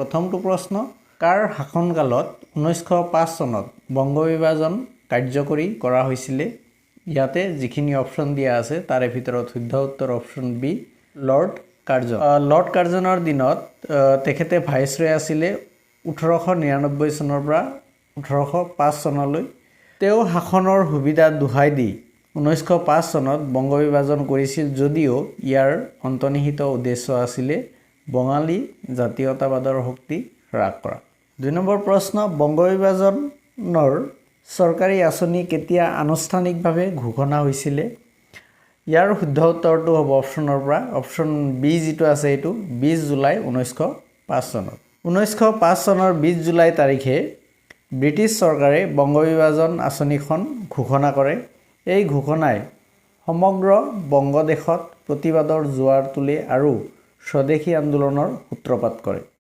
প্ৰথমটো প্ৰশ্ন, কাৰ শাসনকালত 1905 চনত বংগ বিভাজন কাৰ্যকৰী কৰা হৈছিলে? ইয়াতে যিখিনি অপশ্যন দিয়া আছে তাৰে ভিতৰত শুদ্ধ উত্তৰ option B, Lord Curzon. Lord কাৰ্জনৰ দিনত তেখেতে ভাইচৰয় আছিলে 1899 চনৰ পৰা 1805 চনলৈ। তেওঁ শাসনৰ সুবিধা দোহাই দি 1905 চনত বংগ বিভাজন কৰিছিল যদিও ইয়াৰ অন্তৰ্নিহিত উদ্দেশ্য আছিলে বঙালী জাতীয়তাবাদৰ শক্তি হ্ৰাস কৰা। 2 নম্বৰ প্ৰশ্ন, বংগ বিভাজনৰ চৰকাৰী আঁচনি কেতিয়া আনুষ্ঠানিকভাৱে ঘোষণা হৈছিলে? ইয়াৰ শুদ্ধ উত্তৰটো হ'ব অপশ্যনৰ পৰা অপশ্যন বি যিটো আছে এইটো 20 জুলাই 1905 চনত। 1905 চনৰ 20 জুলাই তাৰিখে ব্ৰিটিছ চৰকাৰে বংগ বিভাজন আঁচনিখন ঘোষণা কৰে। এই ঘোষণাই সমগ্ৰ বংগদেশত প্ৰতিবাদৰ জোৱাৰ তোলে আৰু স্বদেশী আন্দোলনৰ সূত্ৰপাত কৰে।